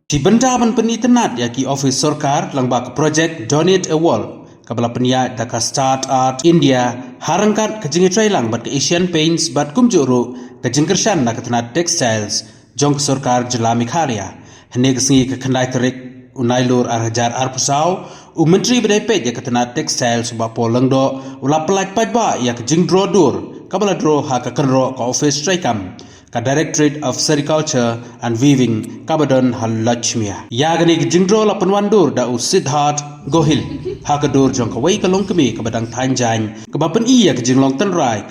Di bendaban penitenat yaki office sarkar langbak project Donate a Wall kabala penia daka Start Art India harangkat kejingi trailang bat ke Asian Paints bat kumjuru kejingkershan na ketenat textiles jong sarkar jela Meghalaya hene kesengi ke Directorate unailur arhajar arpusau menteri bedai pej ya ketenat textiles ba polengdo ula pelak pajba ya kejing draw dur kabala draw ha ka kenro ka office traikam ka Directorate of Sericulture and Weaving kabadon longkmie yagani jingdro la Pynwan dur da Siddhart Gohil hakadur jong ka wei ka longkmie kabadang thanjang kabapen iya ka jinglong tenrai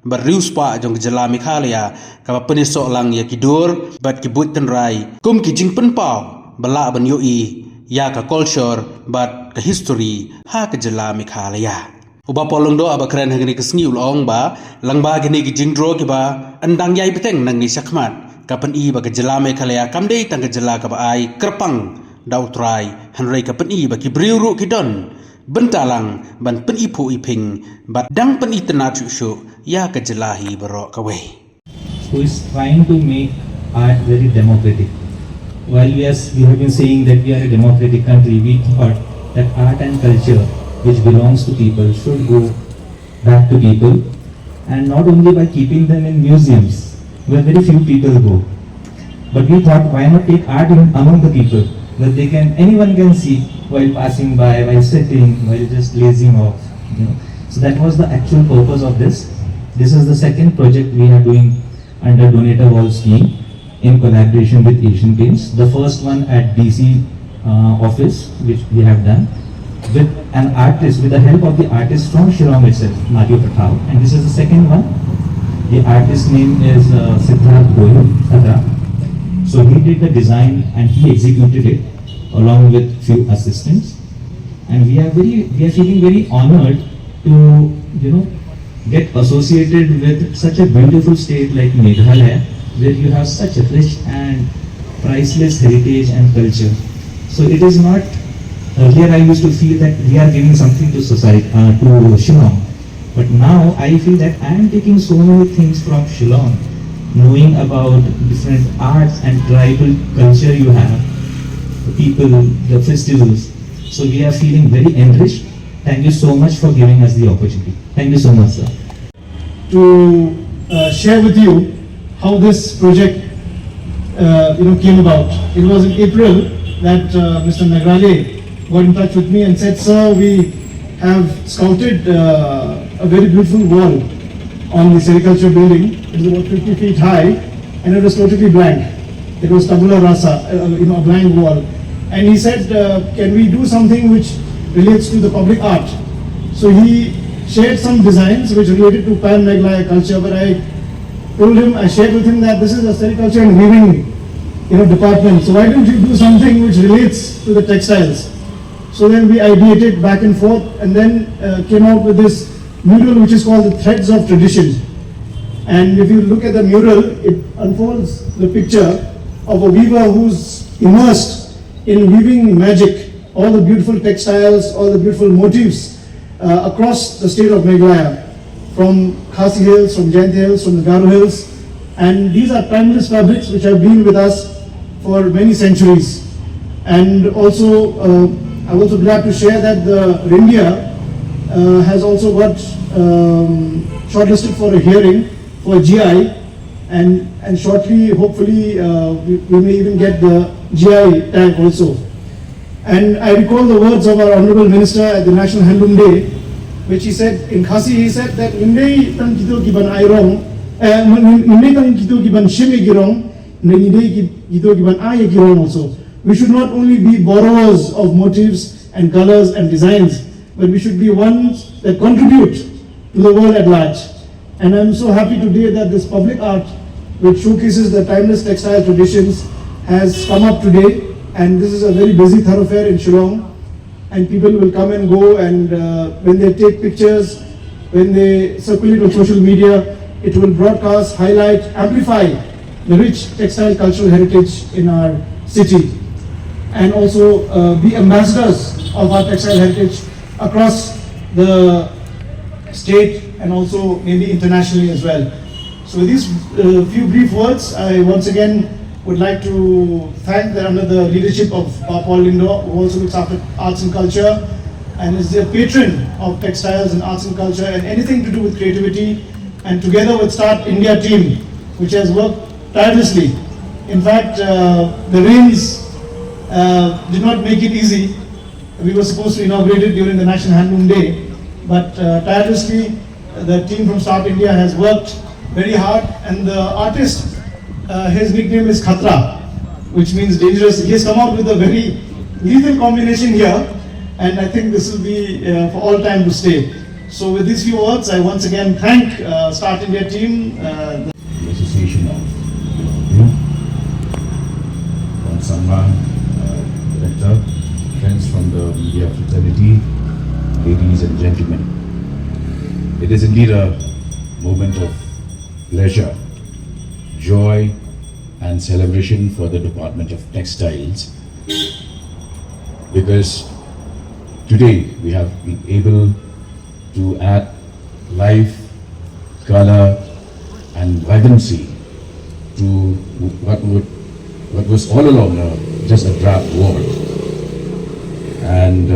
barius pa jong jela Meghalaya kabapen sok lang ya kidur bat kibut tenrai kum ki jingpen pau bala ban yoi ya ka culture bat ka history ha ka jela Meghalaya uba polong do aba keren hagni kesngi ulong ba langba gini gijingdro ki ba andang yai beteng nang ni sakmat kapan i ba kejela Meghalaya kamdei tang kejela ka ba ai kerpang dautrai hanrei kapan i ba ki briuru ki don bentalang ban pen ipu iping bat dang pen itena chu ya kejela hi baro ka we who is trying to make art very democratic. While we have been saying that we are a democratic country, we thought that art and culture which belongs to people should go back to people, and not only by keeping them in museums where very few people go, but we thought why not take art among the people that anyone can see while passing by, while sitting, while just lazing off, So that was the actual purpose of this. This is the second project we are doing under Donate a Wall scheme in collaboration with Asian Paints. The first one at DC office, which we have done with an artist, with the help of the artist from Shillong itself, Mario Patao. And this is the second one. The artist's name is Siddhart Gohil. So he did the design and he executed it along with few assistants. And we are feeling very honored to get associated with such a beautiful state like Meghalaya, where you have such a rich and priceless heritage and culture. So it is not. Earlier I used to feel that we are giving something to society, to Shillong. But now I feel that I am taking so many things from Shillong, knowing about different arts and tribal culture you have, the people, the festivals. So we are feeling very enriched. Thank you so much for giving us the opportunity. Thank you so much, sir. To share with you how this project came about. It was in April that Mr. Nagrale got in touch with me and said, "Sir, we have scouted a very beautiful wall on the Sericulture building. It is about 50 feet high and it was totally blank. It was tabula rasa, a blank wall." And he said, "Can we do something which relates to the public art?" So he shared some designs which related to Pan Meghalaya culture, but I shared with him that this is a Sericulture and weaving department. So why don't you do something which relates to the textiles? So then we ideated back and forth and then came out with this mural which is called the Threads of Tradition. And if you look at the mural, it unfolds the picture of a weaver who's immersed in weaving magic, all the beautiful textiles, all the beautiful motifs across the state of Meghalaya, from Khasi Hills, from Jayanti Hills, from the Garo Hills. And these are timeless fabrics which have been with us for many centuries. And also, I'm also glad to share that the India has also got shortlisted for a hearing for GI, and shortly, hopefully, we may even get the GI tag also. And I recall the words of our Honorable Minister at the National Handloom Day, which he said in Khasi. He said that "Nindei tang kito kiban airong, nindei tang kito kiban shime girong, nindei kito kiban aye girong also." We should not only be borrowers of motifs and colors and designs, but we should be ones that contribute to the world at large. And I'm so happy today that this public art, which showcases the timeless textile traditions, has come up today. And this is a very busy thoroughfare in Shillong. And people will come and go, and when they take pictures, when they circulate on social media, it will broadcast, highlight, amplify the rich textile cultural heritage in our city. And also be ambassadors of our textile heritage across the state and also maybe internationally as well. So with these few brief words, I once again would like to thank that under the leadership of Paul Lindo, who also looks after arts and culture and is the patron of textiles and arts and culture and anything to do with creativity, and together with Start India team, which has worked tirelessly. In fact, the rains did not make it easy. We were supposed to inaugurate it during the National Handloom Day, but tirelessly the team from Start India has worked very hard, and the artist, his nickname is Khatra, which means dangerous. He has come out with a very lethal combination here, and I think this will be for all time to stay. So with these few words, I once again thank Start India team. The Association of Youth, from Pynwan, Director, friends from the media fraternity, ladies and gentlemen. It is indeed a moment of pleasure, joy and celebration for the Department of Textiles, because today we have been able to add life, color and vibrancy to what was all along just a drab wall. And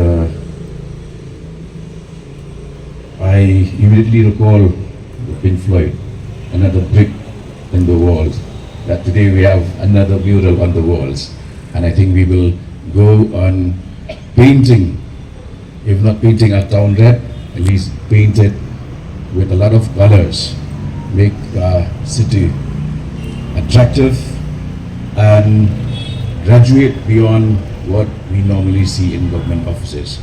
I immediately recall the Pink Floyd, another brick in the walls, that today we have another mural on the walls. And I think we will go on painting, if not painting our town red, at least paint it with a lot of colors, make our city attractive and graduate beyond what we normally see in government offices.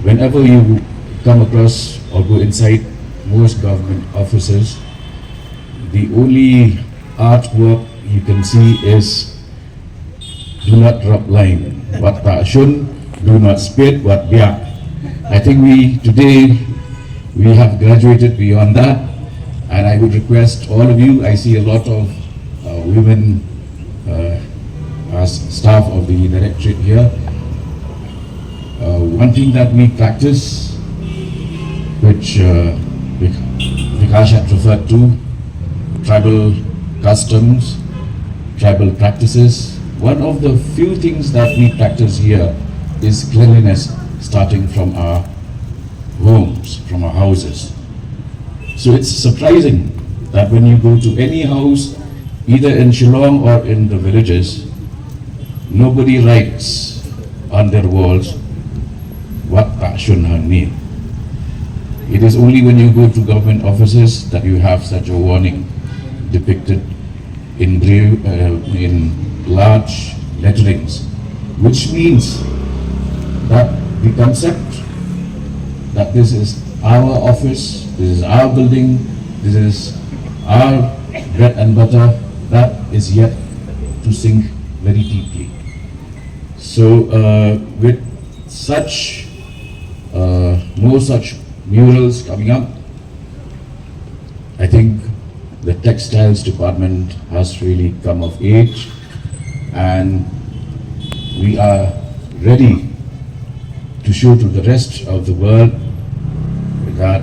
Whenever you come across or go inside most government offices, the only artwork you can see is "Do not drop line, wat tak shun, do not spit, wat biak." I think today we have graduated beyond that, and I would request all of you, I see a lot of women as staff of the Directorate here. One thing that we practice, which Vikash had referred to, tribal customs, tribal practices. One of the few things that we practice here is cleanliness, starting from our homes, from our houses. So it's surprising that when you go to any house, either in Shillong or in the villages, nobody writes on their walls, "Wat tak shun han ni." It is only when you go to government offices that you have such a warning depicted in large letterings, which means that the concept that this is our office, this is our building, this is our bread and butter, that is yet to sink very deeply. So with such more such murals coming up, I think the textiles department has really come of age, and we are ready to show to the rest of the world that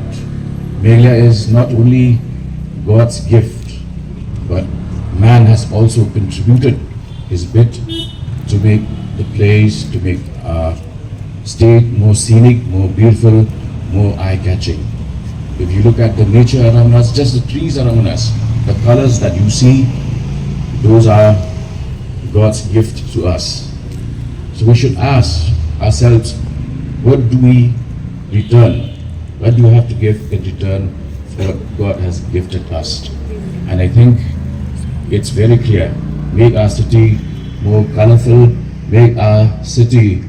Meghalaya is not only God's gift, but man has also contributed his bit to make the place, to make our state more scenic, more beautiful, more eye-catching. If you look at the nature around us, just the trees around us, the colors that you see, those are God's gift to us. So we should ask ourselves, what do we return? What do you have to give in return for what God has gifted us? And I think it's very clear. Make our city more colorful, make our city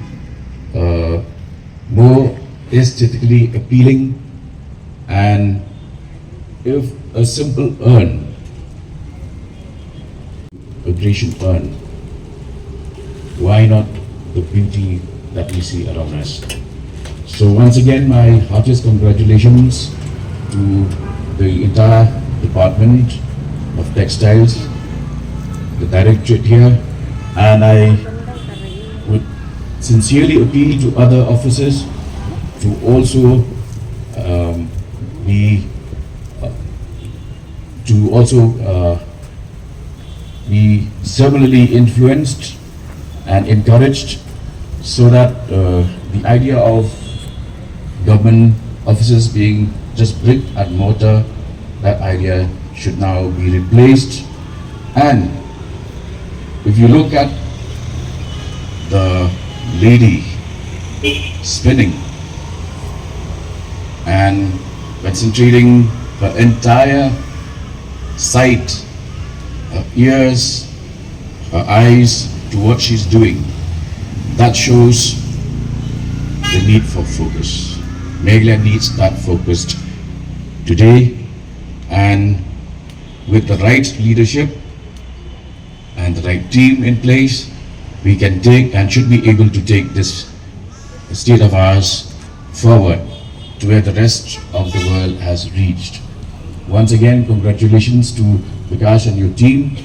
more aesthetically appealing, and if a simple urn, a Grecian urn, why not the beauty that we see around us? So once again, my heartiest congratulations to the entire Department of Textiles, the Directorate here, and I would sincerely appeal to other officers to also be similarly influenced and encouraged, so that the idea of government offices being just brick and mortar, that idea should now be replaced. And if you look at the lady spinning and concentrating her entire sight, her ears, her eyes to what she's doing, that shows the need for focus. Meghalaya needs that focused today, and with the right leadership and the right team in place, we can take and should be able to take this state of ours forward to where the rest of the world has reached. Once again, congratulations to Vikas and your team.